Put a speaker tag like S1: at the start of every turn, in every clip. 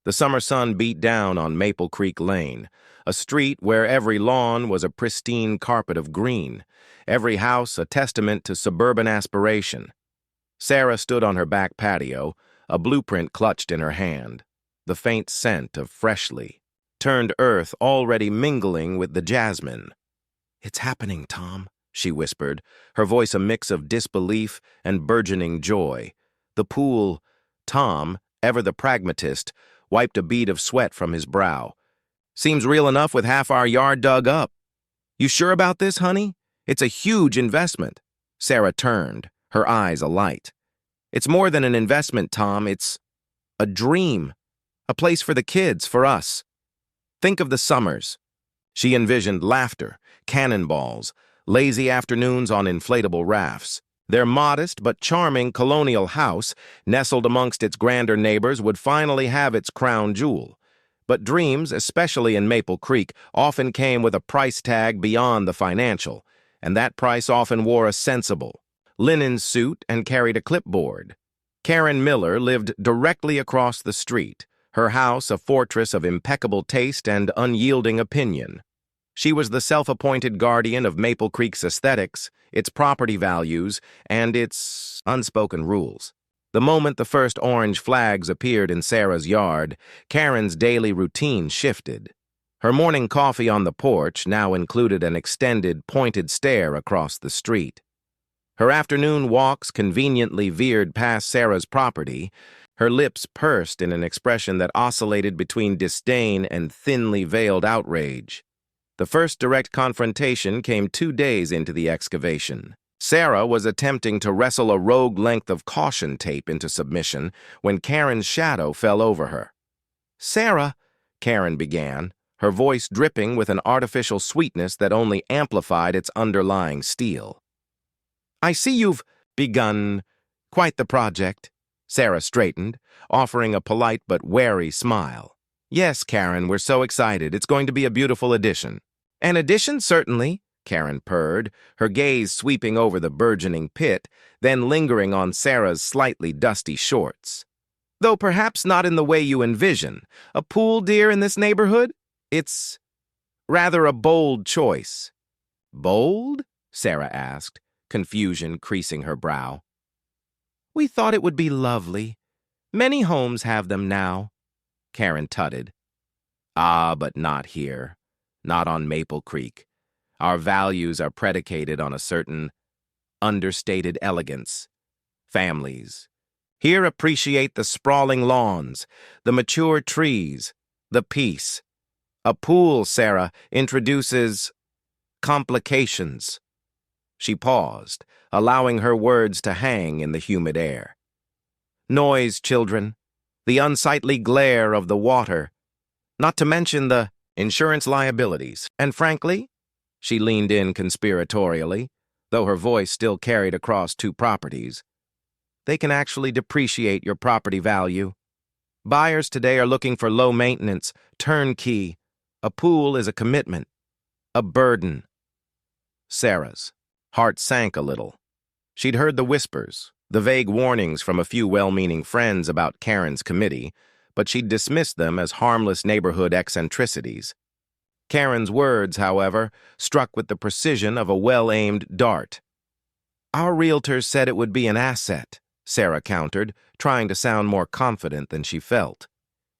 S1: The summer sun beat down on Maple Creek Lane, a street where every lawn was a pristine carpet of green, every house a testament to suburban aspiration. Sarah stood on her back patio, a blueprint clutched in her hand, the faint scent of freshly turned earth already mingling with the jasmine. "It's happening, Tom," she whispered, her voice a mix of disbelief and burgeoning joy. The pool. Tom, ever the pragmatist, wiped a bead of sweat from his brow. "Seems real enough with half our yard dug up." "You sure about this, honey? It's a huge investment." Sarah turned, her eyes alight. "It's more than an investment, Tom. It's a dream. A place for the kids, for us. Think of the summers." She envisioned laughter, cannonballs, lazy afternoons on inflatable rafts. Their modest but charming colonial house, nestled amongst its grander neighbors, would finally have its crown jewel. But dreams, especially in Maple Creek, often came with a price tag beyond the financial, and that price often wore a sensible linen suit and carried a clipboard. Karen Miller lived directly across the street, her house a fortress of impeccable taste and unyielding opinion. She was the self-appointed guardian of Maple Creek's aesthetics, its property values, and its unspoken rules. The moment the first orange flags appeared in Sarah's yard, Karen's daily routine shifted. Her morning coffee on the porch now included an extended, pointed stare across the street. Her afternoon walks conveniently veered past Sarah's property, her lips pursed in an expression that oscillated between disdain and thinly veiled outrage. The first direct confrontation came 2 days into the excavation. Sarah was attempting to wrestle a rogue length of caution tape into submission when Karen's shadow fell over her. "Sarah," Karen began, her voice dripping with an artificial sweetness that only amplified its underlying steel. "I see you've begun quite the project." Sarah straightened, offering a polite but wary smile. "Yes, Karen, we're so excited. It's going to be a beautiful addition." "An addition, certainly," Karen purred, her gaze sweeping over the burgeoning pit, then lingering on Sarah's slightly dusty shorts. "Though perhaps not in the way you envision. A pool, dear, in this neighborhood? It's rather a bold choice." "Bold?" Sarah asked, confusion creasing her brow. "We thought it would be lovely. Many homes have them now," Karen tutted. "Ah, but not here. Not on Maple Creek. Our values are predicated on a certain understated elegance. Families. Here appreciate the sprawling lawns, the mature trees, the peace. A pool, Sarah, introduces complications." She paused, allowing her words to hang in the humid air. "Noise, children. The unsightly glare of the water. Not to mention the insurance liabilities. And frankly," she leaned in conspiratorially, though her voice still carried across 2 properties, "they can actually depreciate your property value. Buyers today are looking for low maintenance, turnkey. A pool is a commitment, a burden." Sarah's heart sank a little. She'd heard the whispers, the vague warnings from a few well-meaning friends about Karen's committee, but she'd dismissed them as harmless neighborhood eccentricities. Karen's words, however, struck with the precision of a well-aimed dart. "Our realtors said it would be an asset," Sarah countered, trying to sound more confident than she felt.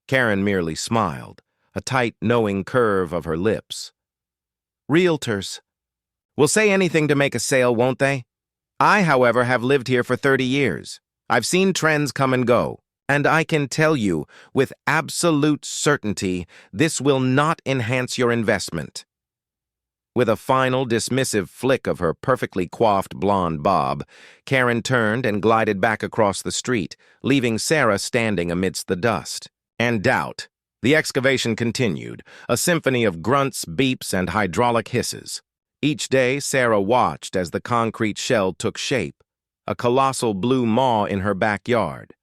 S1: Karen merely smiled, a tight, knowing curve of her lips. "Realtors will say anything to make a sale, won't they? I, however, have lived here for 30 years. I've seen trends come and go. And I can tell you, with absolute certainty, this will not enhance your investment." With a final dismissive flick of her perfectly coiffed blonde bob, Karen turned and glided back across the street, leaving Sarah standing amidst the dust and doubt. The excavation continued, a symphony of grunts, beeps, and hydraulic hisses. Each day, Sarah watched as the concrete shell took shape, a colossal blue maw in her backyard.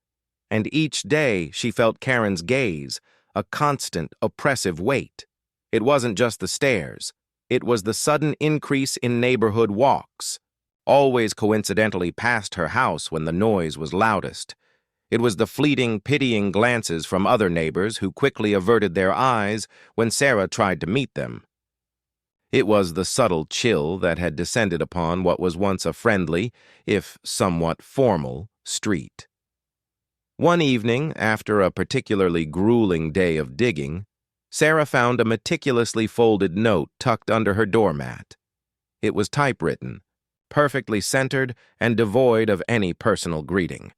S1: And each day she felt Karen's gaze, a constant, oppressive weight. It wasn't just the stairs. It was the sudden increase in neighborhood walks, always coincidentally past her house when the noise was loudest. It was the fleeting, pitying glances from other neighbors who quickly averted their eyes when Sarah tried to meet them. It was the subtle chill that had descended upon what was once a friendly, if somewhat formal, street. One evening, after a particularly grueling day of digging, Sarah found a meticulously folded note tucked under her doormat. It was typewritten, perfectly centered and devoid of any personal greeting.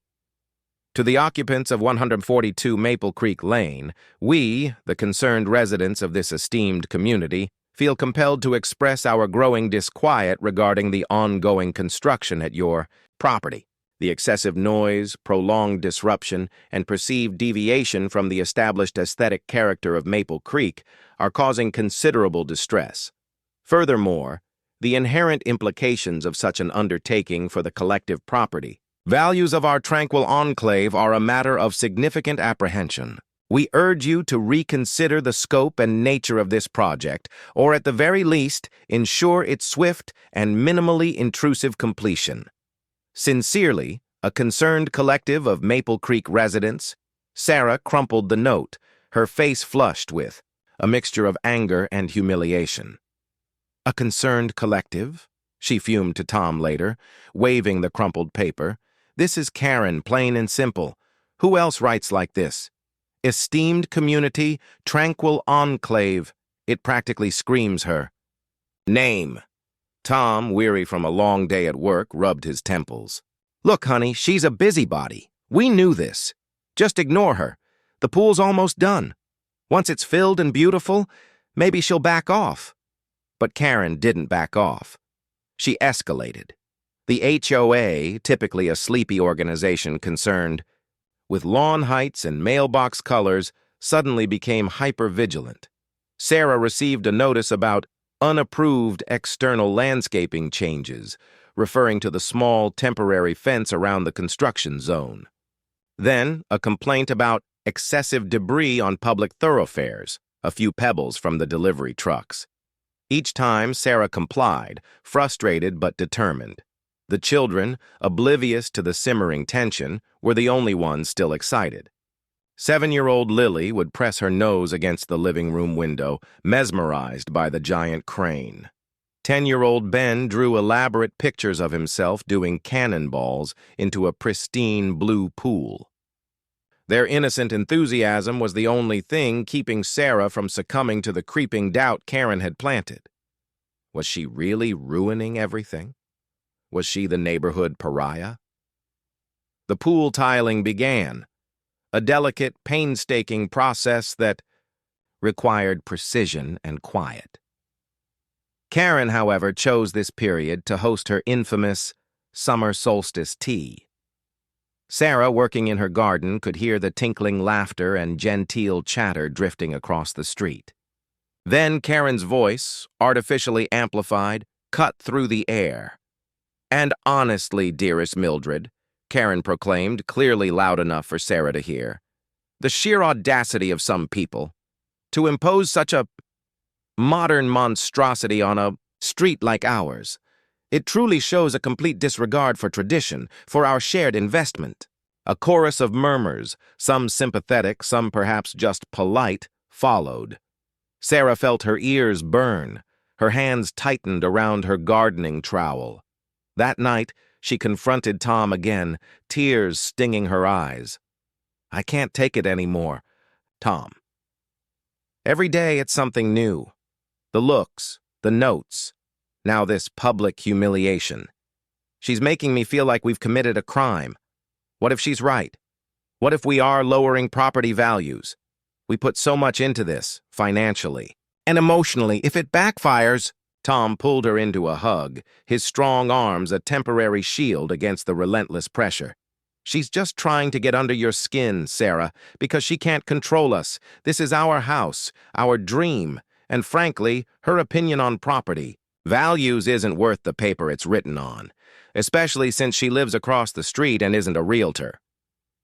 S1: To the occupants of 142 Maple Creek Lane, we, the concerned residents of this esteemed community, feel compelled to express our growing disquiet regarding the ongoing construction at your property. The excessive noise, prolonged disruption, and perceived deviation from the established aesthetic character of Maple Creek are causing considerable distress. Furthermore, the inherent implications of such an undertaking for the collective property values of our tranquil enclave are a matter of significant apprehension. We urge you to reconsider the scope and nature of this project, or at the very least, ensure its swift and minimally intrusive completion. Sincerely, a concerned collective of Maple Creek residents. Sarah crumpled the note, her face flushed with a mixture of anger and humiliation. A concerned collective? She fumed to Tom later, waving the crumpled paper. This is Karen, plain and simple. Who else writes like this? Esteemed community, tranquil enclave. It practically screams her name. Tom, weary from a long day at work, rubbed his temples. Look, honey, she's a busybody. We knew this. Just ignore her. The pool's almost done. Once it's filled and beautiful, maybe she'll back off. But Karen didn't back off. She escalated. The HOA, typically a sleepy organization concerned with lawn heights and mailbox colors, suddenly became hyper-vigilant. Sarah received a notice about unapproved external landscaping changes, referring to the small temporary fence around the construction zone. Then, a complaint about excessive debris on public thoroughfares, a few pebbles from the delivery trucks. Each time, Sarah complied, frustrated but determined. The children, oblivious to the simmering tension, were the only ones still excited. 7-year-old Lily would press her nose against the living room window, mesmerized by the giant crane. 10-year-old Ben drew elaborate pictures of himself doing cannonballs into a pristine blue pool. Their innocent enthusiasm was the only thing keeping Sarah from succumbing to the creeping doubt Karen had planted. Was she really ruining everything? Was she the neighborhood pariah? The pool tiling began, a delicate, painstaking process that required precision and quiet. Karen, however, chose this period to host her infamous summer solstice tea. Sarah, working in her garden, could hear the tinkling laughter and genteel chatter drifting across the street. Then Karen's voice, artificially amplified, cut through the air. And honestly, dearest Mildred, Karen proclaimed, clearly loud enough for Sarah to hear, the sheer audacity of some people to impose such a modern monstrosity on a street like ours. It truly shows a complete disregard for tradition, for our shared investment. A chorus of murmurs, some sympathetic, some perhaps just polite, followed. Sarah felt her ears burn. Her hands tightened around her gardening trowel. That night, she confronted Tom again, tears stinging her eyes. I can't take it anymore, Tom. Every day it's something new. The looks, the notes, now this public humiliation. She's making me feel like we've committed a crime. What if she's right? What if we are lowering property values? We put so much into this, financially. And emotionally, if it backfires... Tom pulled her into a hug, his strong arms a temporary shield against the relentless pressure. She's just trying to get under your skin, Sarah, because she can't control us. This is our house, our dream, and frankly, her opinion on property. Values isn't worth the paper it's written on, especially since she lives across the street and isn't a realtor.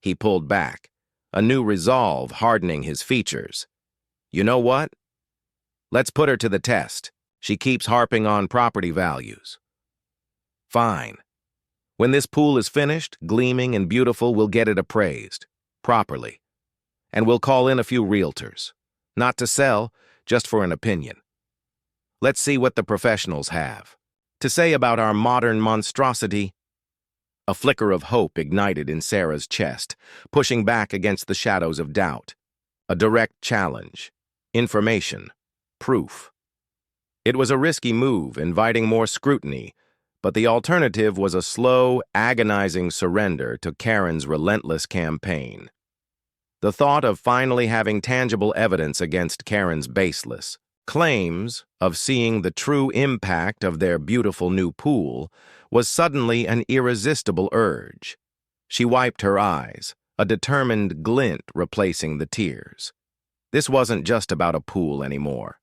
S1: He pulled back, a new resolve hardening his features. You know what? Let's put her to the test. She keeps harping on property values. Fine. When this pool is finished, gleaming and beautiful, we'll get it appraised, properly. And we'll call in a few realtors. Not to sell, just for an opinion. Let's see what the professionals have to say about our modern monstrosity. A flicker of hope ignited in Sarah's chest, pushing back against the shadows of doubt. A direct challenge. Information. Proof. It was a risky move, inviting more scrutiny, but the alternative was a slow, agonizing surrender to Karen's relentless campaign. The thought of finally having tangible evidence against Karen's baseless claims of seeing the true impact of their beautiful new pool was suddenly an irresistible urge. She wiped her eyes, a determined glint replacing the tears. This wasn't just about a pool anymore.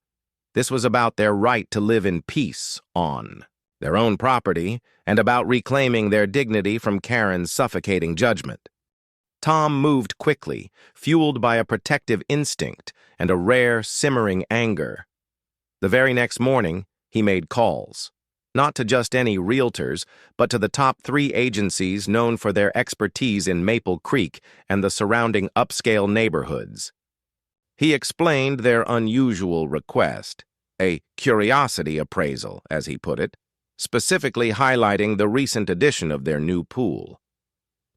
S1: This was about their right to live in peace on their own property and about reclaiming their dignity from Karen's suffocating judgment. Tom moved quickly, fueled by a protective instinct and a rare, simmering anger. The very next morning, he made calls, not to just any realtors, but to the top 3 agencies known for their expertise in Maple Creek and the surrounding upscale neighborhoods. He explained their unusual request, a curiosity appraisal, as he put it, specifically highlighting the recent addition of their new pool.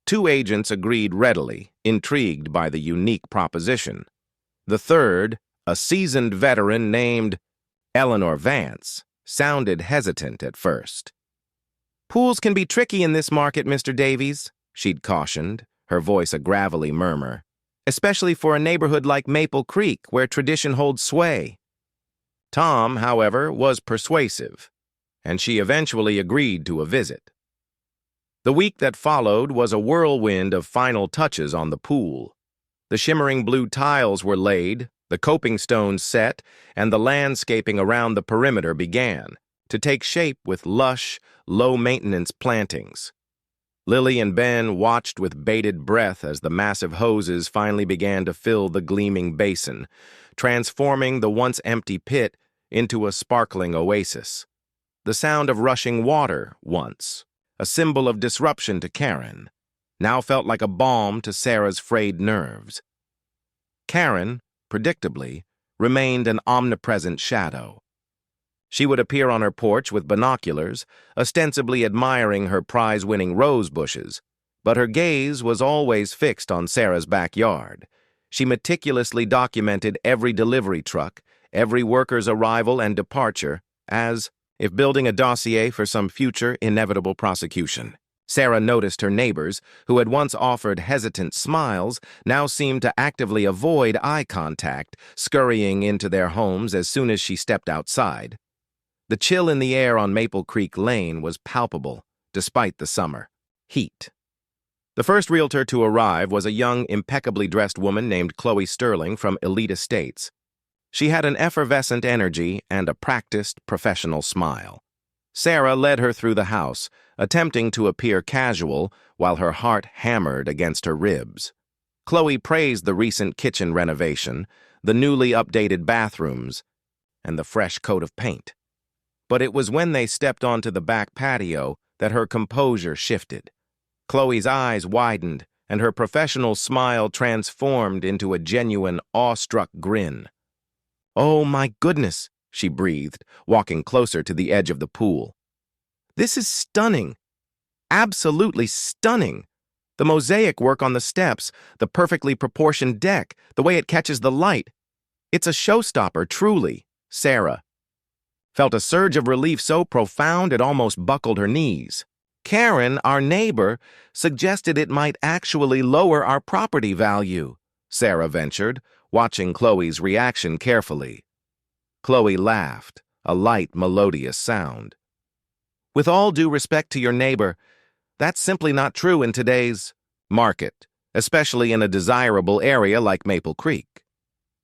S1: 2 agents agreed readily, intrigued by the unique proposition. The third, a seasoned veteran named Eleanor Vance, sounded hesitant at first. "Pools can be tricky in this market, Mr. Davies," she'd cautioned, her voice a gravelly murmur, "especially for a neighborhood like Maple Creek, where tradition holds sway." Tom, however, was persuasive, and she eventually agreed to a visit. The week that followed was a whirlwind of final touches on the pool. The shimmering blue tiles were laid, the coping stones set, and the landscaping around the perimeter began to take shape with lush, low-maintenance plantings. Lily and Ben watched with bated breath as the massive hoses finally began to fill the gleaming basin, transforming the once empty pit into a sparkling oasis. The sound of rushing water, once a symbol of disruption to Karen, now felt like a balm to Sarah's frayed nerves. Karen, predictably, remained an omnipresent shadow. She would appear on her porch with binoculars, ostensibly admiring her prize-winning rose bushes, but her gaze was always fixed on Sarah's backyard. She meticulously documented every delivery truck, every worker's arrival and departure, as if building a dossier for some future inevitable prosecution. Sarah noticed her neighbors, who had once offered hesitant smiles, now seemed to actively avoid eye contact, scurrying into their homes as soon as she stepped outside. The chill in the air on Maple Creek Lane was palpable, despite the summer heat. The first realtor to arrive was a young, impeccably dressed woman named Chloe Sterling from Elite Estates. She had an effervescent energy and a practiced, professional smile. Sarah led her through the house, attempting to appear casual while her heart hammered against her ribs. Chloe praised the recent kitchen renovation, the newly updated bathrooms, and the fresh coat of paint. But it was when they stepped onto the back patio that her composure shifted. Chloe's eyes widened, and her professional smile transformed into a genuine, awestruck grin. "Oh, my goodness," she breathed, walking closer to the edge of the pool. "This is stunning. Absolutely stunning. The mosaic work on the steps, the perfectly proportioned deck, the way it catches the light. It's a showstopper, truly." Sarah felt a surge of relief so profound it almost buckled her knees. "Karen, our neighbor, suggested it might actually lower our property value," Sarah ventured, watching Chloe's reaction carefully. Chloe laughed, a light, melodious sound. "With all due respect to your neighbor, that's simply not true in today's market, especially in a desirable area like Maple Creek.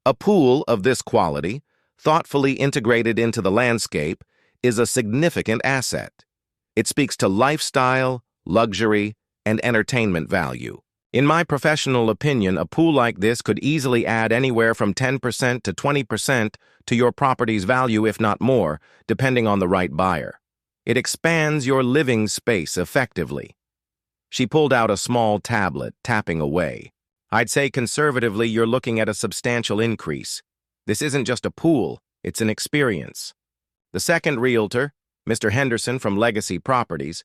S1: A pool of this quality, thoughtfully integrated into the landscape, is a significant asset. It speaks to lifestyle, luxury, and entertainment value. In my professional opinion, a pool like this could easily add anywhere from 10% to 20% to your property's value, if not more, depending on the right buyer. It expands your living space effectively. She pulled out a small tablet, tapping away. I'd say conservatively you're looking at a substantial increase. This isn't just a pool, it's an experience. The second realtor, Mr. Henderson from Legacy Properties,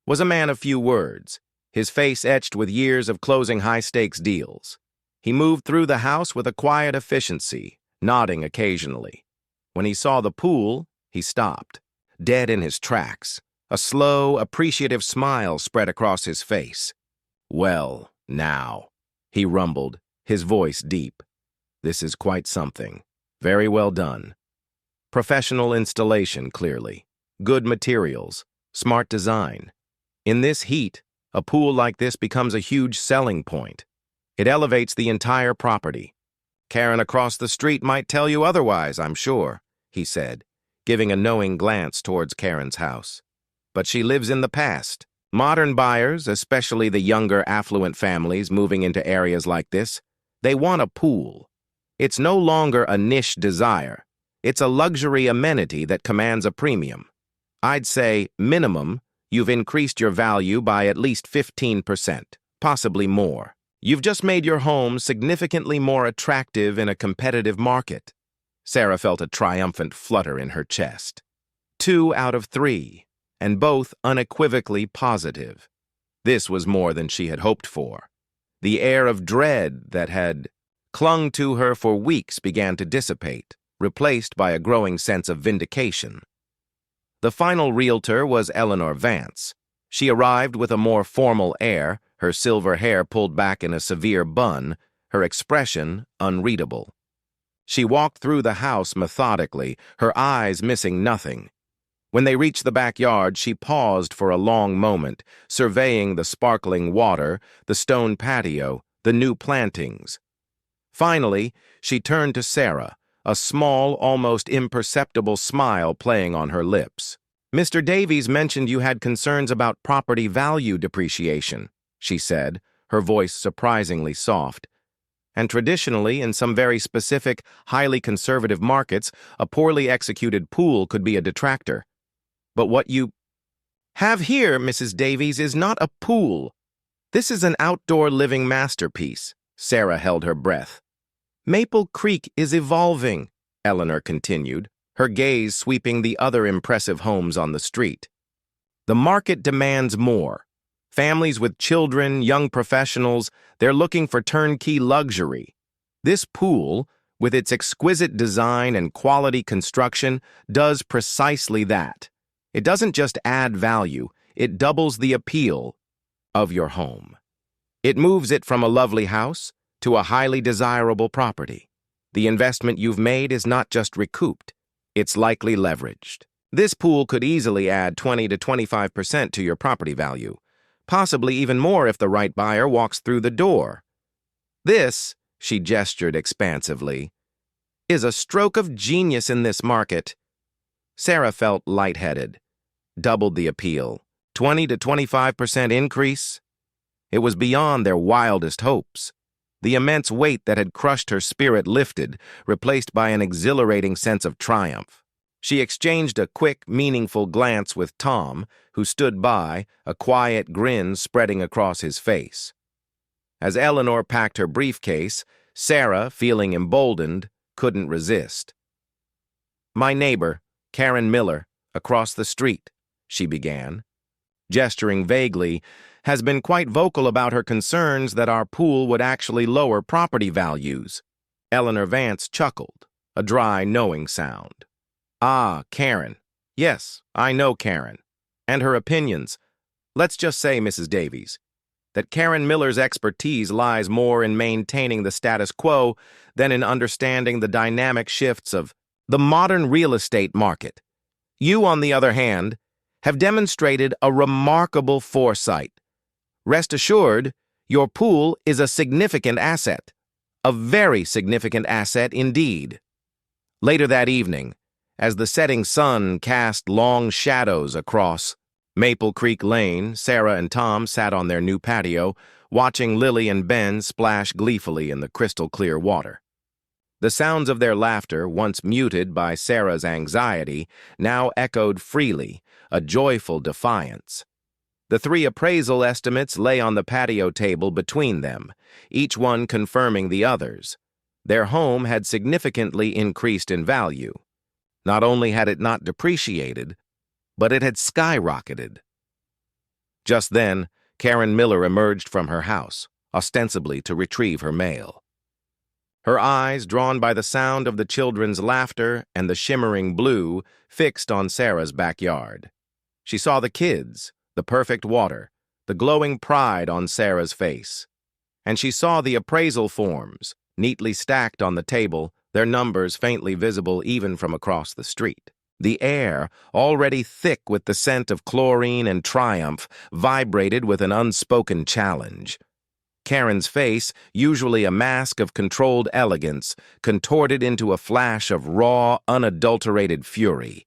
S1: was a man of few words, his face etched with years of closing high-stakes deals. He moved through the house with a quiet efficiency, nodding occasionally. When he saw the pool, he stopped, dead in his tracks. A slow, appreciative smile spread across his face. "Well, now," he rumbled, his voice deep. "This is quite something. Very well done. Professional installation, clearly. Good materials. Smart design. In this heat, a pool like this becomes a huge selling point. It elevates the entire property. Karen across the street might tell you otherwise, I'm sure," he said, giving a knowing glance towards Karen's house. "But she lives in the past. Modern buyers, especially the younger affluent families moving into areas like this, they want a pool. It's no longer a niche desire. It's a luxury amenity that commands a premium. I'd say, minimum, you've increased your value by at least 15%, possibly more. You've just made your home significantly more attractive in a competitive market." Sarah felt a triumphant flutter in her chest. 2 out of 3. And both unequivocally positive. This was more than she had hoped for. The air of dread that had clung to her for weeks began to dissipate, replaced by a growing sense of vindication. The final realtor was Eleanor Vance. She arrived with a more formal air, her silver hair pulled back in a severe bun, her expression unreadable. She walked through the house methodically, her eyes missing nothing. When they reached the backyard, she paused for a long moment, surveying the sparkling water, the stone patio, the new plantings. Finally, she turned to Sarah, a small, almost imperceptible smile playing on her lips. "Mr. Davies mentioned you had concerns about property value depreciation," she said, her voice surprisingly soft. "And traditionally, in some very specific, highly conservative markets, a poorly executed pool could be a detractor. But what you have here, Mrs. Davies, is not a pool. This is an outdoor living masterpiece." Sarah held her breath. "Maple Creek is evolving," Eleanor continued, her gaze sweeping the other impressive homes on the street. "The market demands more. Families with children, young professionals, they're looking for turnkey luxury. This pool, with its exquisite design and quality construction, does precisely that. It doesn't just add value, it doubles the appeal of your home. It moves it from a lovely house to a highly desirable property. The investment you've made is not just recouped, it's likely leveraged. This pool could easily add 20 to 25% to your property value, possibly even more if the right buyer walks through the door. This," she gestured expansively, "is a stroke of genius in this market." Sarah felt lightheaded. Doubled the appeal. 20 to 25% increase? It was beyond their wildest hopes. The immense weight that had crushed her spirit lifted, replaced by an exhilarating sense of triumph. She exchanged a quick, meaningful glance with Tom, who stood by, a quiet grin spreading across his face. As Eleanor packed her briefcase, Sarah, feeling emboldened, couldn't resist. "My neighbor, Karen Miller, across the street," she began, gesturing vaguely, "has been quite vocal about her concerns that our pool would actually lower property values." Eleanor Vance chuckled, a dry, knowing sound. "Ah, Karen. Yes, I know Karen. And her opinions. Let's just say, Mrs. Davies, that Karen Miller's expertise lies more in maintaining the status quo than in understanding the dynamic shifts of the modern real estate market. You, on the other hand, have demonstrated a remarkable foresight. Rest assured, your pool is a significant asset. A very significant asset indeed." Later that evening, as the setting sun cast long shadows across Maple Creek Lane, Sarah and Tom sat on their new patio, watching Lily and Ben splash gleefully in the crystal-clear water. The sounds of their laughter, once muted by Sarah's anxiety, now echoed freely, a joyful defiance. The 3 appraisal estimates lay on the patio table between them, each one confirming the others. Their home had significantly increased in value. Not only had it not depreciated, but it had skyrocketed. Just then, Karen Miller emerged from her house, ostensibly to retrieve her mail. Her eyes, drawn by the sound of the children's laughter and the shimmering blue, fixed on Sarah's backyard. She saw the kids, the perfect water, the glowing pride on Sarah's face. And she saw the appraisal forms, neatly stacked on the table, their numbers faintly visible even from across the street. The air, already thick with the scent of chlorine and triumph, vibrated with an unspoken challenge. Karen's face, usually a mask of controlled elegance, contorted into a flash of raw, unadulterated fury.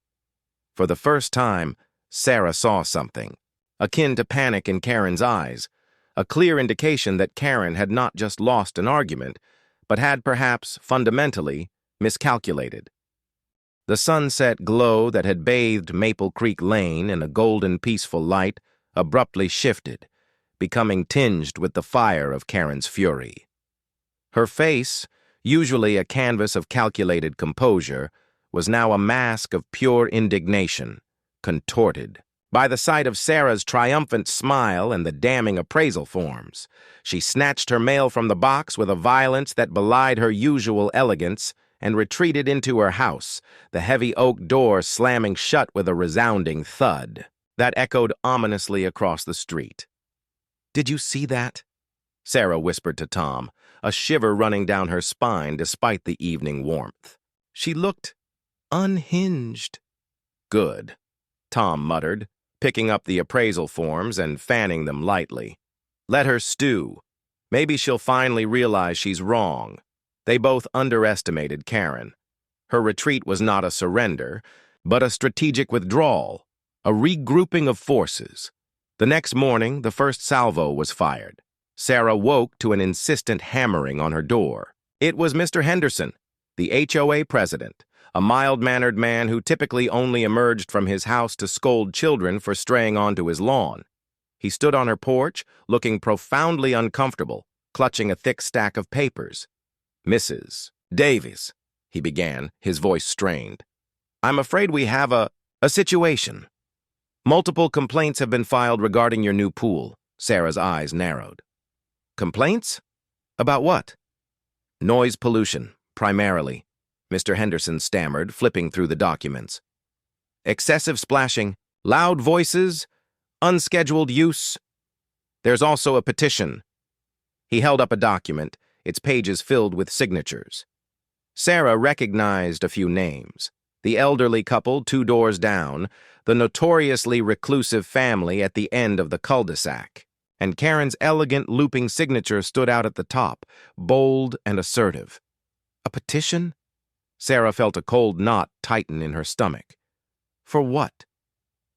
S1: For the first time, Sarah saw something, akin to panic in Karen's eyes, a clear indication that Karen had not just lost an argument, but had perhaps, fundamentally, miscalculated. The sunset glow that had bathed Maple Creek Lane in a golden, peaceful light abruptly shifted, becoming tinged with the fire of Karen's fury. Her face, usually a canvas of calculated composure, was now a mask of pure indignation, contorted by the sight of Sarah's triumphant smile and the damning appraisal forms. She snatched her mail from the box with a violence that belied her usual elegance and retreated into her house, the heavy oak door slamming shut with a resounding thud that echoed ominously across the street. "Did you see that?" Sarah whispered to Tom, a shiver running down her spine despite the evening warmth. "She looked unhinged." "Good," Tom muttered, picking up the appraisal forms and fanning them lightly. "Let her stew. Maybe she'll finally realize she's wrong." They both underestimated Karen. Her retreat was not a surrender, but a strategic withdrawal, a regrouping of forces. The next morning, the first salvo was fired. Sarah woke to an insistent hammering on her door. It was Mr. Henderson, the HOA president, a mild-mannered man who typically only emerged from his house to scold children for straying onto his lawn. He stood on her porch, looking profoundly uncomfortable, clutching a thick stack of papers. "Mrs. Davies," he began, his voice strained. "I'm afraid we have a situation. Multiple complaints have been filed regarding your new pool." Sarah's eyes narrowed. "Complaints? About what?" "Noise pollution, primarily," Mr. Henderson stammered, flipping through the documents. "Excessive splashing, loud voices, unscheduled use. There's also a petition." He held up a document, its pages filled with signatures. Sarah recognized a few names. The elderly couple 2 doors down, the notoriously reclusive family at the end of the cul-de-sac, and Karen's elegant looping signature stood out at the top, bold and assertive. A petition? Sarah felt a cold knot tighten in her stomach. For what?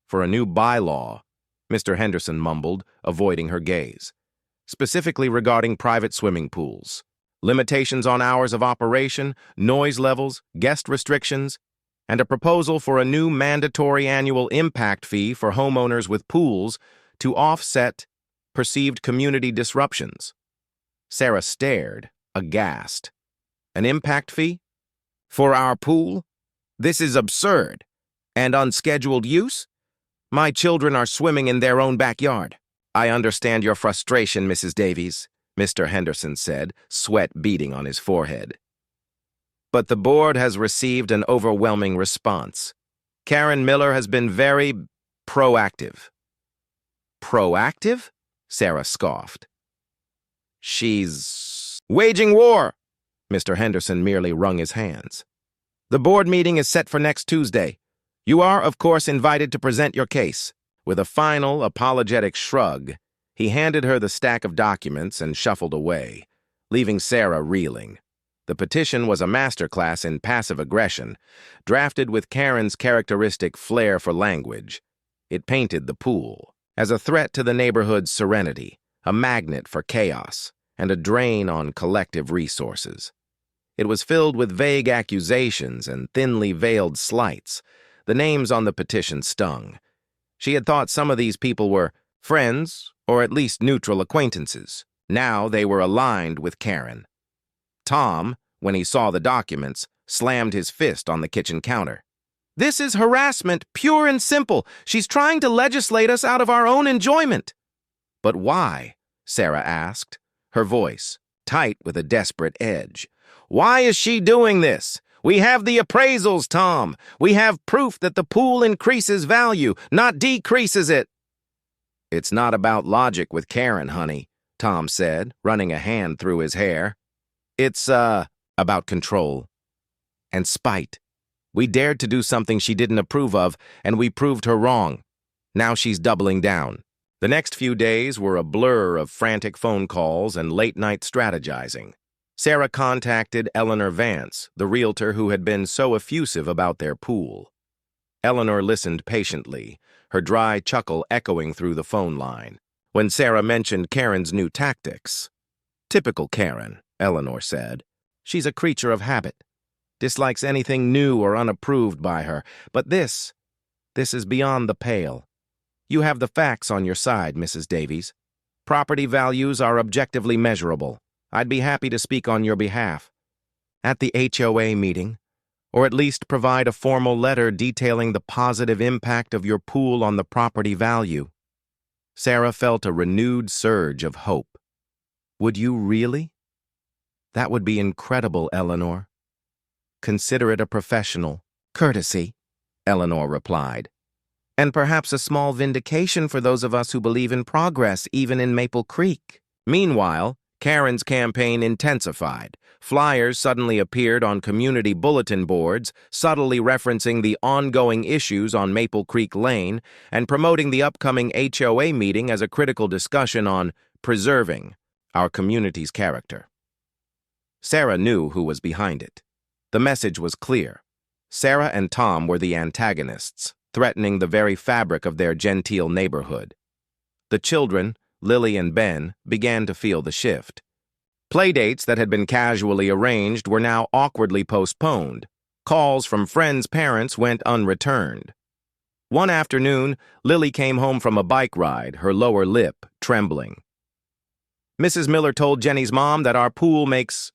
S1: For a new bylaw, Mr. Henderson mumbled, avoiding her gaze. Specifically regarding private swimming pools. Limitations on hours of operation, noise levels, guest restrictions, and a proposal for a new mandatory annual impact fee for homeowners with pools to offset perceived community disruptions. Sarah stared, aghast. An impact fee? For our pool? This is absurd. And unscheduled use? My children are swimming in their own backyard. "I understand your frustration, Mrs. Davies," Mr. Henderson said, sweat beading on his forehead. "But the board has received an overwhelming response. Karen Miller has been very proactive." "Proactive?" Sarah scoffed. "She's waging war." Mr. Henderson merely wrung his hands. "The board meeting is set for next Tuesday. You are, of course, invited to present your case." With a final, apologetic shrug, he handed her the stack of documents and shuffled away, leaving Sarah reeling. The petition was a masterclass in passive aggression, drafted with Karen's characteristic flair for language. It painted the pool as a threat to the neighborhood's serenity, a magnet for chaos, and a drain on collective resources. It was filled with vague accusations and thinly veiled slights. The names on the petition stung. She had thought some of these people were Friends, or at least neutral acquaintances. Now they were aligned with Karen. Tom, when he saw the documents, slammed his fist on the kitchen counter. "This is harassment, pure and simple. She's trying to legislate us out of our own enjoyment." "But why?" Sarah asked, her voice tight with a desperate edge. "Why is she doing this? We have the appraisals, Tom. We have proof that the pool increases value, not decreases it." "It's not about logic with Karen, honey," Tom said, running a hand through his hair. "It's, about control and spite. We dared to do something she didn't approve of, and we proved her wrong. Now she's doubling down." The next few days were a blur of frantic phone calls and late-night strategizing. Sarah contacted Eleanor Vance, the realtor who had been so effusive about their pool. Eleanor listened patiently, her dry chuckle echoing through the phone line. When Sarah mentioned Karen's new tactics, "Typical Karen," Eleanor said. "She's a creature of habit. Dislikes anything new or unapproved by her. But this is beyond the pale. You have the facts on your side, Mrs. Davies. Property values are objectively measurable. I'd be happy to speak on your behalf at the HOA meeting, or at least provide a formal letter detailing the positive impact of your pool on the property value." Sarah felt a renewed surge of hope. "Would you really?" "That would be incredible, Eleanor." "Consider it a professional courtesy," Eleanor replied. "And perhaps a small vindication for those of us who believe in progress, even in Maple Creek." Meanwhile, Karen's campaign intensified. Flyers suddenly appeared on community bulletin boards, subtly referencing the ongoing issues on Maple Creek Lane and promoting the upcoming HOA meeting as a critical discussion on preserving our community's character. Sarah knew who was behind it. The message was clear. Sarah and Tom were the antagonists, threatening the very fabric of their genteel neighborhood. The children, Lily and Ben, began to feel the shift. Playdates that had been casually arranged were now awkwardly postponed. Calls from friends' parents went unreturned. One afternoon, Lily came home from a bike ride, her lower lip trembling. "Mrs. Miller told Jenny's mom that our pool makes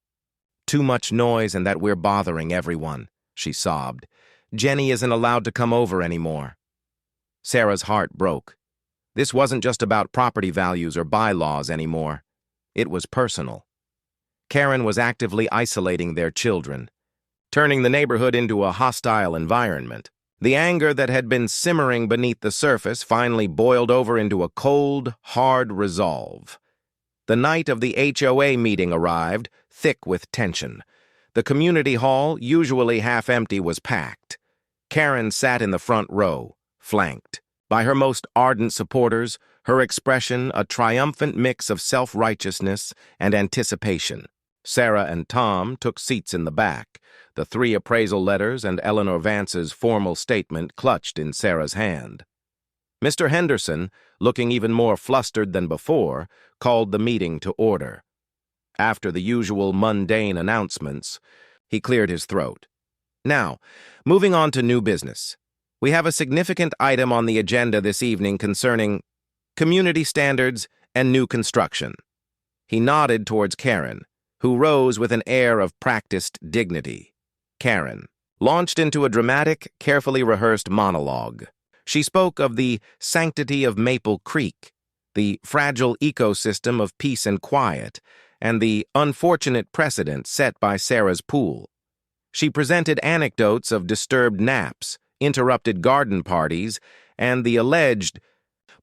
S1: too much noise and that we're bothering everyone," she sobbed. "Jenny isn't allowed to come over anymore." Sarah's heart broke. This wasn't just about property values or bylaws anymore. It was personal. Karen was actively isolating their children, turning the neighborhood into a hostile environment. The anger that had been simmering beneath the surface finally boiled over into a cold, hard resolve. The night of the HOA meeting arrived, thick with tension. The community hall, usually half empty, was packed. Karen sat in the front row, flanked by her most ardent supporters, her expression a triumphant mix of self-righteousness and anticipation. Sarah and Tom took seats in the back, the 3 appraisal letters and Eleanor Vance's formal statement clutched in Sarah's hand. Mr. Henderson, looking even more flustered than before, called the meeting to order. After the usual mundane announcements, he cleared his throat. "Now, moving on to new business. We have a significant item on the agenda this evening concerning community standards and new construction." He nodded towards Karen, who rose with an air of practiced dignity. Karen launched into a dramatic, carefully rehearsed monologue. She spoke of the sanctity of Maple Creek, the fragile ecosystem of peace and quiet, and the unfortunate precedent set by Sarah's pool. She presented anecdotes of disturbed naps, interrupted garden parties, and the alleged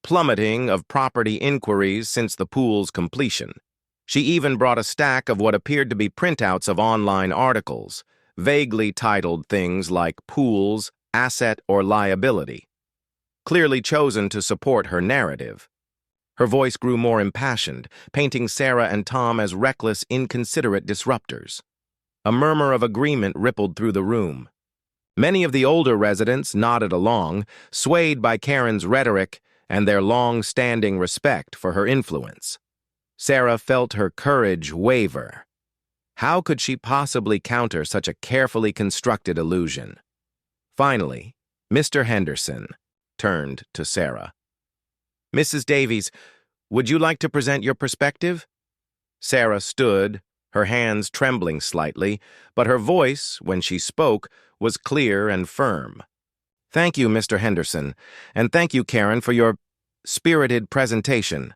S1: plummeting of property inquiries since the pool's completion. She even brought a stack of what appeared to be printouts of online articles, vaguely titled things like Pools, Asset or Liability, clearly chosen to support her narrative. Her voice grew more impassioned, painting Sarah and Tom as reckless, inconsiderate disruptors. A murmur of agreement rippled through the room. Many of the older residents nodded along, swayed by Karen's rhetoric and their long-standing respect for her influence. Sarah felt her courage waver. How could she possibly counter such a carefully constructed illusion? Finally, Mr. Henderson turned to Sarah. Mrs. Davies, would you like to present your perspective? Sarah stood, her hands trembling slightly, but her voice, when she spoke, was clear and firm. Thank you, Mr. Henderson, and thank you, Karen, for your spirited presentation.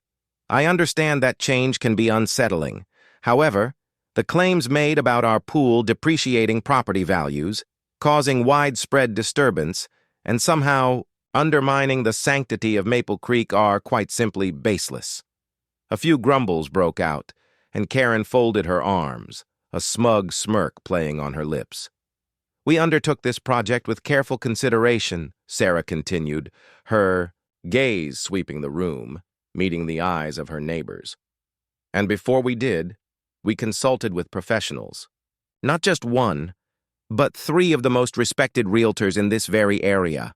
S1: I understand that change can be unsettling. However, the claims made about our pool depreciating property values, causing widespread disturbance, and somehow undermining the sanctity of Maple Creek are quite simply baseless. A few grumbles broke out, and Karen folded her arms, a smug smirk playing on her lips. We undertook this project with careful consideration, Sarah continued, her gaze sweeping the room, meeting the eyes of her neighbors. And before we did, we consulted with professionals. Not just one, but 3 of the most respected realtors in this very area.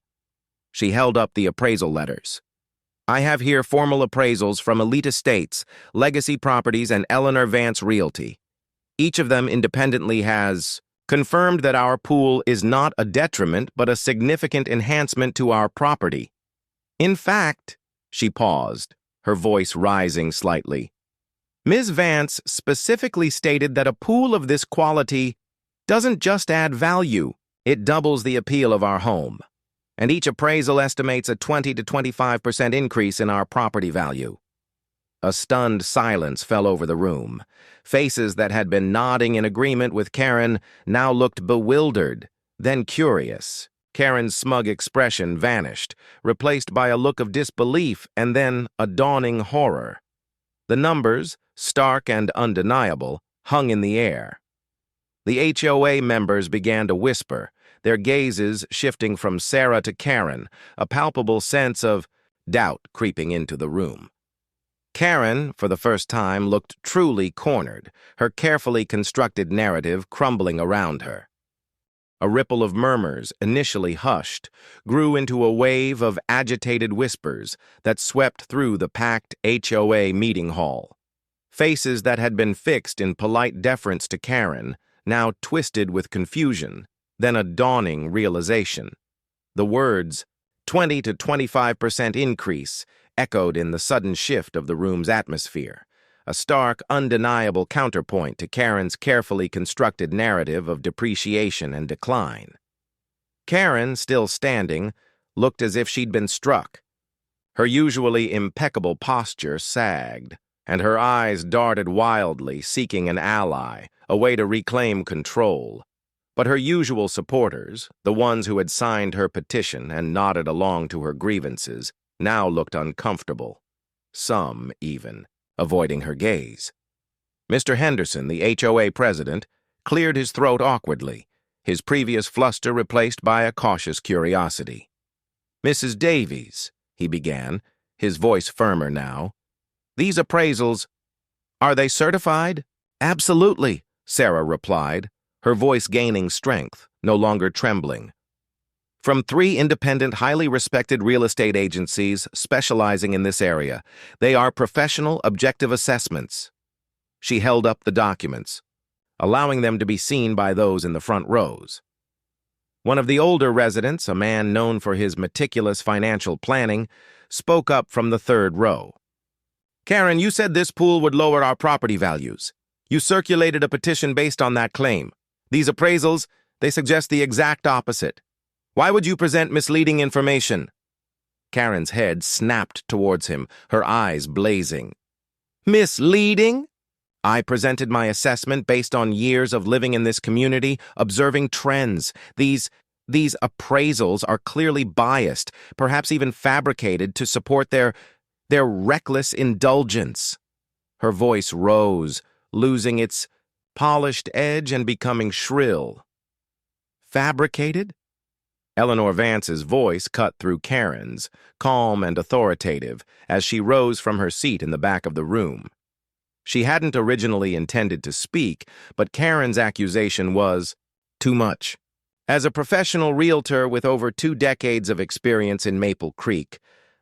S1: She held up the appraisal letters. I have here formal appraisals from Elite Estates, Legacy Properties, and Eleanor Vance Realty. Each of them independently has confirmed that our pool is not a detriment but a significant enhancement to our property. In fact, she paused, her voice rising slightly. Ms. Vance specifically stated that a pool of this quality doesn't just add value, it doubles the appeal of our home. And each appraisal estimates a 20 to 25% increase in our property value. A stunned silence fell over the room. Faces that had been nodding in agreement with Karen now looked bewildered, then curious. Karen's smug expression vanished, replaced by a look of disbelief and then a dawning horror. The numbers, stark and undeniable, hung in the air. The HOA members began to whisper, their gazes shifting from Sarah to Karen, a palpable sense of doubt creeping into the room. Karen, for the first time, looked truly cornered, her carefully constructed narrative crumbling around her. A ripple of murmurs, initially hushed, grew into a wave of agitated whispers that swept through the packed HOA meeting hall. Faces that had been fixed in polite deference to Karen now twisted with confusion, then a dawning realization. The words, 20 to 25% increase, echoed in the sudden shift of the room's atmosphere, a stark, undeniable counterpoint to Karen's carefully constructed narrative of depreciation and decline. Karen, still standing, looked as if she'd been struck. Her usually impeccable posture sagged, and her eyes darted wildly, seeking an ally, a way to reclaim control. But her usual supporters, the ones who had signed her petition and nodded along to her grievances, now looked uncomfortable. Some, even, avoiding her gaze. Mr. Henderson, the HOA president, cleared his throat awkwardly, his previous fluster replaced by a cautious curiosity. Mrs. Davies, he began, his voice firmer now, these appraisals, are they certified? Absolutely, Sarah replied, her voice gaining strength, no longer trembling. From 3 independent, highly respected real estate agencies specializing in this area. They are professional, objective assessments. She held up the documents, allowing them to be seen by those in the front rows. One of the older residents, a man known for his meticulous financial planning, spoke up from the 3rd row. Karen, you said this pool would lower our property values. You circulated a petition based on that claim. These appraisals, they suggest the exact opposite. Why would you present misleading information? Karen's head snapped towards him, her eyes blazing. Misleading? I presented my assessment based on years of living in this community, observing trends. These appraisals are clearly biased, perhaps even fabricated to support their reckless indulgence. Her voice rose, losing its polished edge and becoming shrill. Fabricated? Eleanor Vance's voice cut through Karen's, calm and authoritative, as she rose from her seat in the back of the room. She hadn't originally intended to speak, but Karen's accusation was too much. As a professional realtor with over 2 decades of experience in Maple Creek,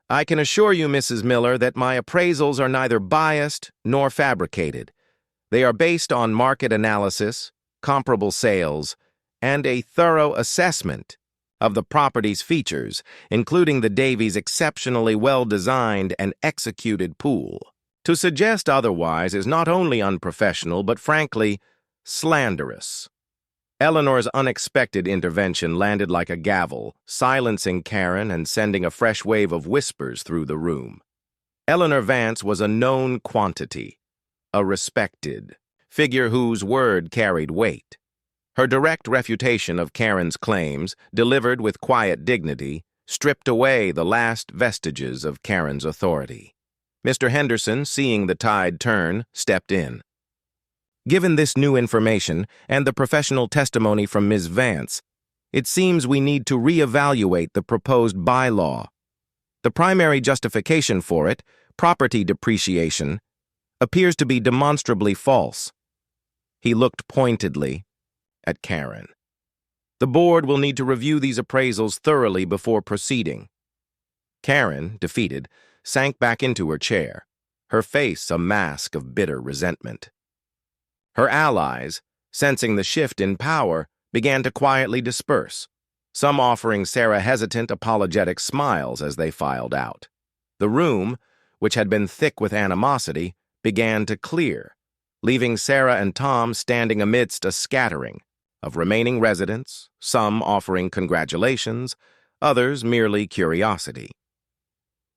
S1: I can assure you, Mrs. Miller, that my appraisals are neither biased nor fabricated. They are based on market analysis, comparable sales, and a thorough assessment of the property's features, including the Davies' exceptionally well-designed and executed pool. To suggest otherwise is not only unprofessional, but frankly, slanderous. Eleanor's unexpected intervention landed like a gavel, silencing Karen and sending a fresh wave of whispers through the room. Eleanor Vance was a known quantity, a respected figure whose word carried weight. Her direct refutation of Karen's claims, delivered with quiet dignity, stripped away the last vestiges of Karen's authority. Mr. Henderson, seeing the tide turn, stepped in. Given this new information and the professional testimony from Ms. Vance, it seems we need to reevaluate the proposed bylaw. The primary justification for it, property depreciation, appears to be demonstrably false. He looked pointedly at Karen. The board will need to review these appraisals thoroughly before proceeding. Karen, defeated, sank back into her chair, her face a mask of bitter resentment. Her allies, sensing the shift in power, began to quietly disperse, some offering Sarah hesitant, apologetic smiles as they filed out. The room, which had been thick with animosity, began to clear, leaving Sarah and Tom standing amidst a scattering of remaining residents, some offering congratulations, others merely curiosity.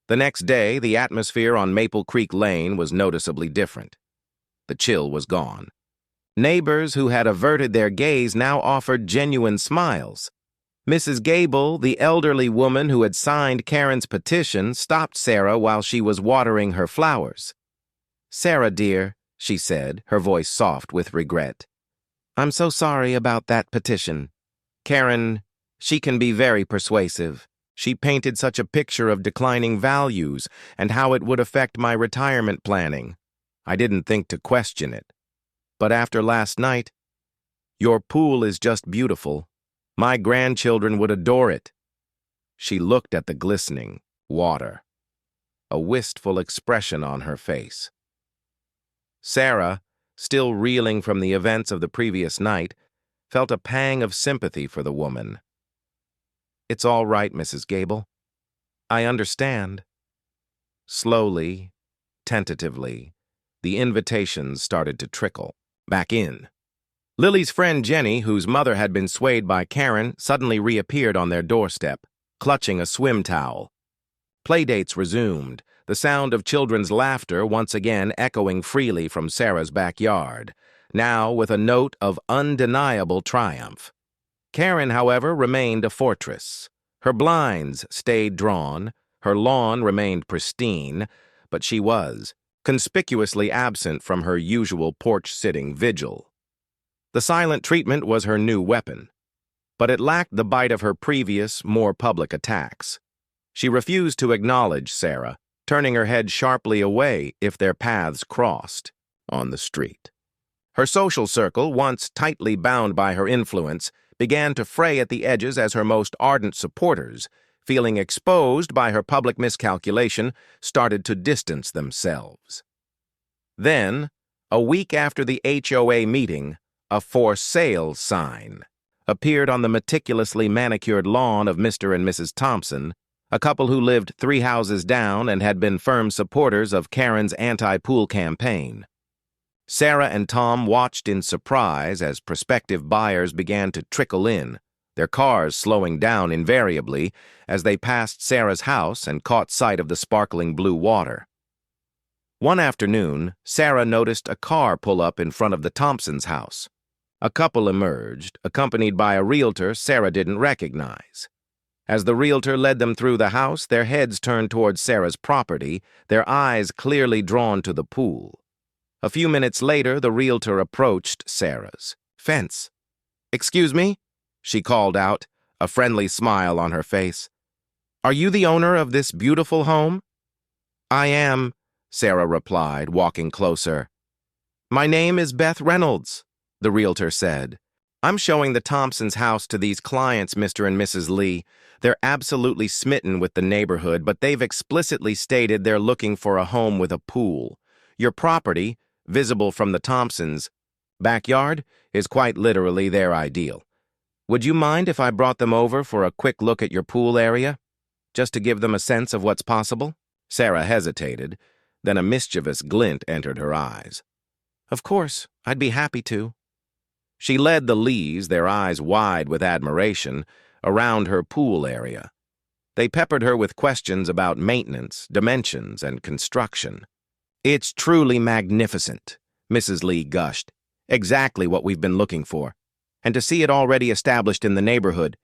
S1: The next day, the atmosphere on Maple Creek Lane was noticeably different. The chill was gone. Neighbors who had averted their gaze now offered genuine smiles. Mrs. Gable, the elderly woman who had signed Karen's petition, stopped Sarah while she was watering her flowers. "Sarah, dear," she said, her voice soft with regret, "I'm so sorry about that petition. Karen, she can be very persuasive. She painted such a picture of declining values and how it would affect my retirement planning. I didn't think to question it. But after last night, your pool is just beautiful. My grandchildren would adore it." She looked at the glistening water, a wistful expression on her face. Sarah, still reeling from the events of the previous night, felt a pang of sympathy for the woman. "It's all right, Mrs. Gable. I understand." Slowly, tentatively, the invitations started to trickle back in. Lily's friend Jenny, whose mother had been swayed by Karen, suddenly reappeared on their doorstep, clutching a swim towel. Playdates resumed, the sound of children's laughter once again echoing freely from Sarah's backyard, now with a note of undeniable triumph. Karen, however, remained a fortress. Her blinds stayed drawn, her lawn remained pristine, but she was conspicuously absent from her usual porch-sitting vigil. The silent treatment was her new weapon, but it lacked the bite of her previous, more public attacks. She refused to acknowledge Sarah, turning her head sharply away if their paths crossed on the street. Her social circle, once tightly bound by her influence, began to fray at the edges as her most ardent supporters, feeling exposed by her public miscalculation, started to distance themselves. Then, a week after the HOA meeting, a "for sale" sign appeared on the meticulously manicured lawn of Mr. and Mrs. Thompson, a couple who lived 3 houses down and had been firm supporters of Karen's anti-pool campaign. Sarah and Tom watched in surprise as prospective buyers began to trickle in, their cars slowing down invariably as they passed Sarah's house and caught sight of the sparkling blue water. One afternoon, Sarah noticed a car pull up in front of the Thompsons' house. A couple emerged, accompanied by a realtor Sarah didn't recognize. As the realtor led them through the house, their heads turned towards Sarah's property, their eyes clearly drawn to the pool. A few minutes later, the realtor approached Sarah's fence. "Excuse me?" she called out, a friendly smile on her face. "Are you the owner of this beautiful home?" "I am," Sarah replied, walking closer. "My name is Beth Reynolds," the realtor said. "I'm showing the Thompsons' house to these clients, Mr. and Mrs. Lee. They're absolutely smitten with the neighborhood, but they've explicitly stated they're looking for a home with a pool. Your property, visible from the Thompsons' backyard, is quite literally their ideal. Would you mind if I brought them over for a quick look at your pool area, just to give them a sense of what's possible?" Sarah hesitated, then a mischievous glint entered her eyes. "Of course, I'd be happy to." She led the Lees, their eyes wide with admiration, around her pool area. They peppered her with questions about maintenance, dimensions, and construction. "It's truly magnificent," Mrs. Lee gushed. "Exactly what we've been looking for. And to see it already established in the neighborhood,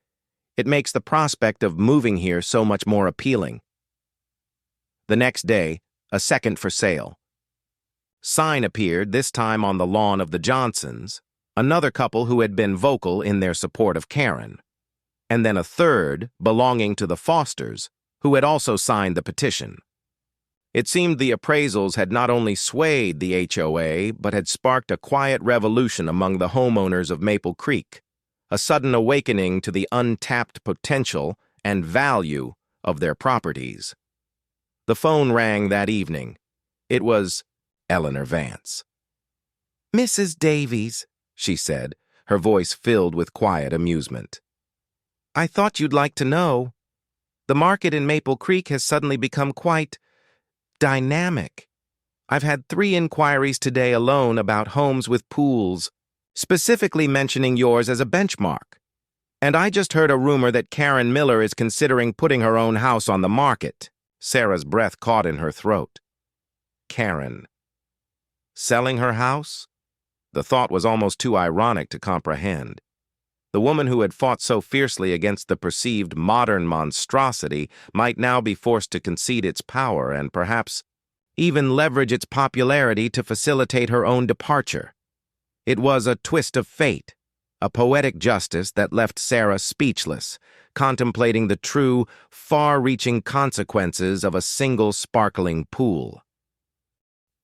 S1: it makes the prospect of moving here so much more appealing." The next day, a second for sale. Sign appeared, this time on the lawn of the Johnsons, another couple who had been vocal in their support of Karen, and then a third belonging to the Fosters, who had also signed the petition. It seemed the appraisals had not only swayed the HOA, but had sparked a quiet revolution among the homeowners of Maple Creek, a sudden awakening to the untapped potential and value of their properties. The phone rang that evening. It was Eleanor Vance. "Mrs. Davies," she said, her voice filled with quiet amusement. "I thought you'd like to know. The market in Maple Creek has suddenly become quite dynamic. I've had 3 inquiries today alone about homes with pools, specifically mentioning yours as a benchmark. And I just heard a rumor that Karen Miller is considering putting her own house on the market." Sarah's breath caught in her throat. Karen. Selling her house? The thought was almost too ironic to comprehend. The woman who had fought so fiercely against the perceived modern monstrosity might now be forced to concede its power and perhaps even leverage its popularity to facilitate her own departure. It was a twist of fate, a poetic justice that left Sarah speechless, contemplating the true, far-reaching consequences of a single sparkling pool.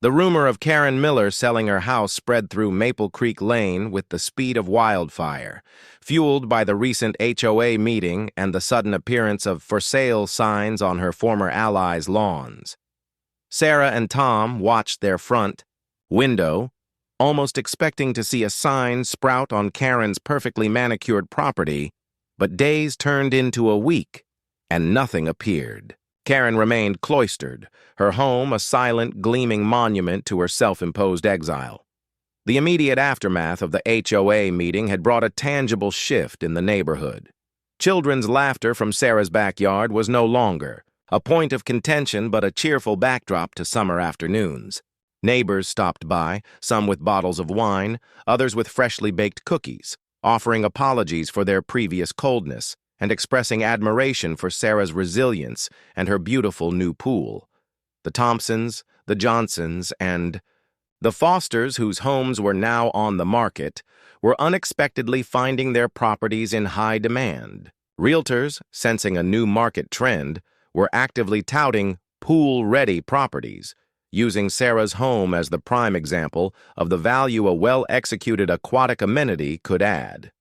S1: The rumor of Karen Miller selling her house spread through Maple Creek Lane with the speed of wildfire, fueled by the recent HOA meeting and the sudden appearance of for sale signs on her former allies' lawns. Sarah and Tom watched their front window, almost expecting to see a sign sprout on Karen's perfectly manicured property, but days turned into a week, and nothing appeared. Karen remained cloistered, her home a silent, gleaming monument to her self-imposed exile. The immediate aftermath of the HOA meeting had brought a tangible shift in the neighborhood. Children's laughter from Sarah's backyard was no longer a point of contention but a cheerful backdrop to summer afternoons. Neighbors stopped by, some with bottles of wine, others with freshly baked cookies, offering apologies for their previous coldness and expressing admiration for Sarah's resilience and her beautiful new pool. The Thompsons, the Johnsons, and the Fosters, whose homes were now on the market, were unexpectedly finding their properties in high demand. Realtors, sensing a new market trend, were actively touting pool-ready properties, using Sarah's home as the prime example of the value a well-executed aquatic amenity could add.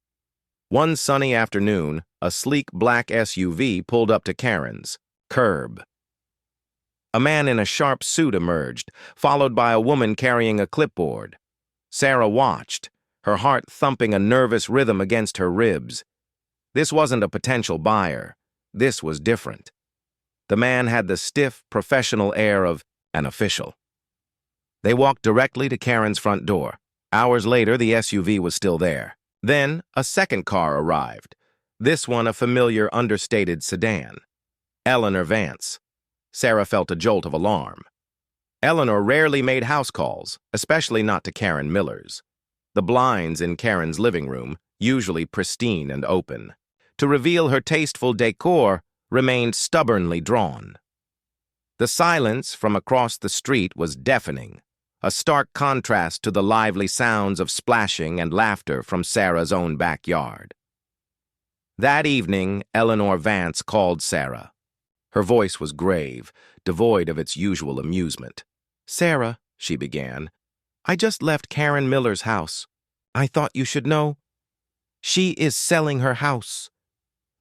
S1: One sunny afternoon, a sleek black SUV pulled up to Karen's curb. A man in a sharp suit emerged, followed by a woman carrying a clipboard. Sarah watched, her heart thumping a nervous rhythm against her ribs. This wasn't a potential buyer. This was different. The man had the stiff, professional air of an official. They walked directly to Karen's front door. Hours later, the SUV was still there. Then, a second car arrived, this one a familiar, understated sedan. Eleanor Vance. Sarah felt a jolt of alarm. Eleanor rarely made house calls, especially not to Karen Miller's. The blinds in Karen's living room, usually pristine and open, to reveal her tasteful decor, remained stubbornly drawn. The silence from across the street was deafening, a stark contrast to the lively sounds of splashing and laughter from Sarah's own backyard. That evening, Eleanor Vance called Sarah. Her voice was grave, devoid of its usual amusement. "Sarah," she began, "I just left Karen Miller's house. I thought you should know. She is selling her house,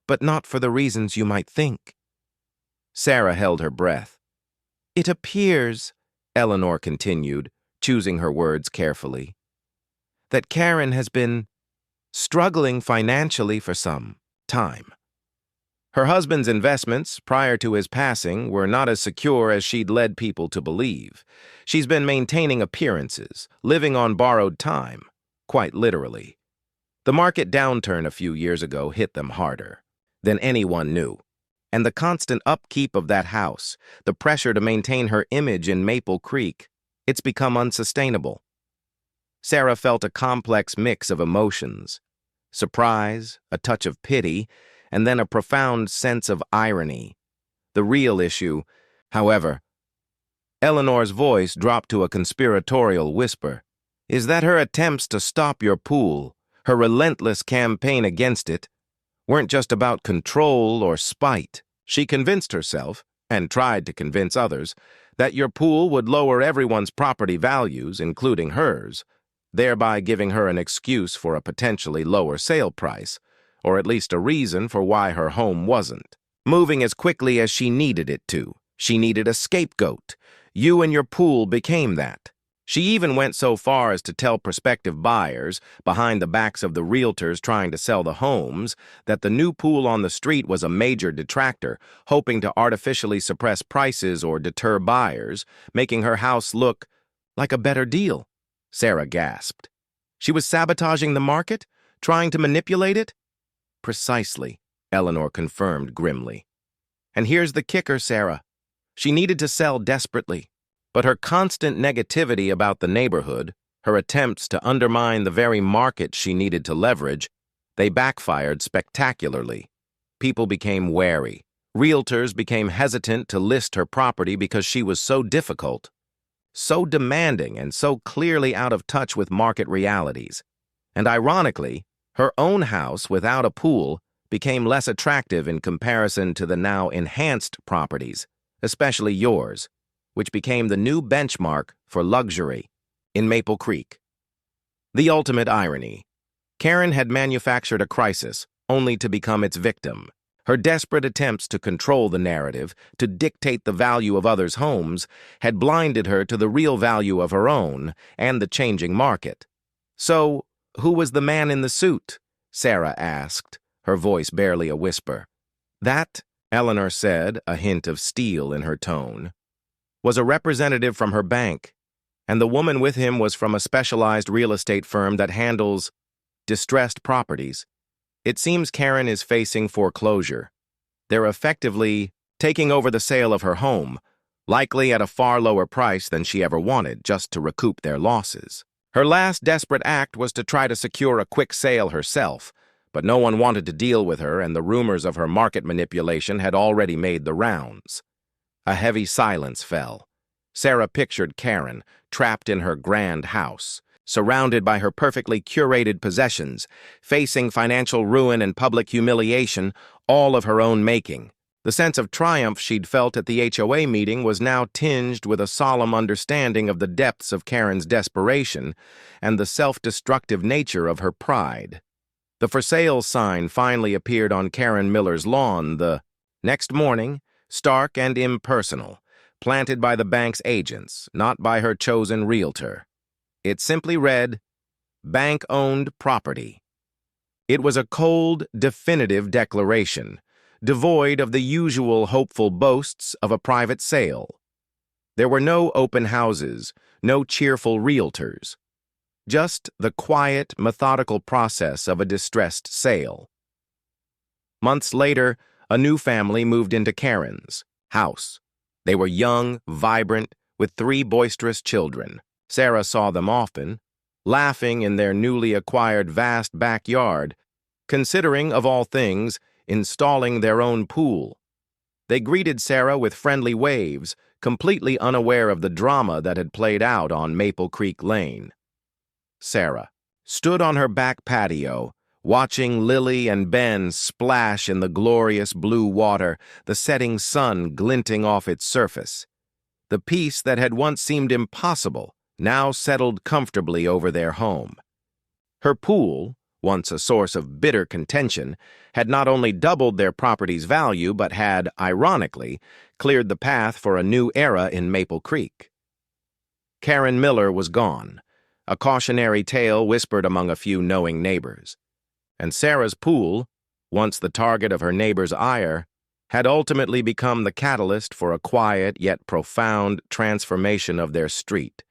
S1: but not for the reasons you might think." Sarah held her breath. "It appears," Eleanor continued, choosing her words carefully, "that Karen has been struggling financially for some time. Her husband's investments, prior to his passing, were not as secure as she'd led people to believe. She's been maintaining appearances, living on borrowed time, quite literally. The market downturn a few years ago hit them harder than anyone knew. And the constant upkeep of that house, the pressure to maintain her image in Maple Creek, it's become unsustainable. Sarah felt a complex mix of emotions: surprise, a touch of pity, and then a profound sense of irony. The real issue, however, Eleanor's voice dropped to a conspiratorial whisper, is that her attempts to stop your pool, her relentless campaign against it, weren't just about control or spite. She convinced herself, and tried to convince others, that your pool would lower everyone's property values, including hers, thereby giving her an excuse for a potentially lower sale price, or at least a reason for why her home wasn't moving as quickly as she needed it to. She needed a scapegoat. You and your pool became that. She even went so far as to tell prospective buyers, behind the backs of the realtors trying to sell the homes, that the new pool on the street was a major detractor, hoping to artificially suppress prices or deter buyers, making her house look like a better deal. Sarah gasped. She was sabotaging the market? Trying to manipulate it? Precisely, Eleanor confirmed grimly. And here's the kicker, Sarah. She needed to sell desperately. But her constant negativity about the neighborhood, her attempts to undermine the very market she needed to leverage, they backfired spectacularly. People became wary. Realtors became hesitant to list her property because she was so difficult, so demanding, and so clearly out of touch with market realities. And ironically, her own house without a pool became less attractive in comparison to the now enhanced properties, especially yours, which became the new benchmark for luxury in Maple Creek. The ultimate irony. Karen had manufactured a crisis only to become its victim. Her desperate attempts to control the narrative, to dictate the value of others' homes, had blinded her to the real value of her own and the changing market. So, who was the man in the suit? Sarah asked, her voice barely a whisper. That, Eleanor said, a hint of steel in her tone, was a representative from her bank, and the woman with him was from a specialized real estate firm that handles distressed properties. It seems Karen is facing foreclosure. They're effectively taking over the sale of her home, likely at a far lower price than she ever wanted, just to recoup their losses. Her last desperate act was to try to secure a quick sale herself, but no one wanted to deal with her, and the rumors of her market manipulation had already made the rounds. A heavy silence fell. Sarah pictured Karen, trapped in her grand house, surrounded by her perfectly curated possessions, facing financial ruin and public humiliation, all of her own making. The sense of triumph she'd felt at the HOA meeting was now tinged with a solemn understanding of the depths of Karen's desperation and the self-destructive nature of her pride. The for sale sign finally appeared on Karen Miller's lawn the next morning, stark and impersonal, planted by the bank's agents, not by her chosen realtor. It simply read, "Bank-owned property." It was a cold, definitive declaration, devoid of the usual hopeful boasts of a private sale. There were no open houses, no cheerful realtors, just the quiet, methodical process of a distressed sale. Months later, a new family moved into Karen's house. They were young, vibrant, with 3 boisterous children. Sarah saw them often, laughing in their newly acquired vast backyard, considering, of all things, installing their own pool. They greeted Sarah with friendly waves, completely unaware of the drama that had played out on Maple Creek Lane. Sarah stood on her back patio, watching Lily and Ben splash in the glorious blue water, the setting sun glinting off its surface. The peace that had once seemed impossible now settled comfortably over their home. Her pool, once a source of bitter contention, had not only doubled their property's value but had, ironically, cleared the path for a new era in Maple Creek. Karen Miller was gone, a cautionary tale whispered among a few knowing neighbors. And Sarah's pool, once the target of her neighbor's ire, had ultimately become the catalyst for a quiet yet profound transformation of their street,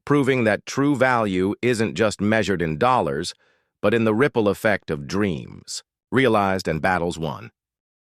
S1: proving that true value isn't just measured in dollars, but in the ripple effect of dreams, realized and battles won.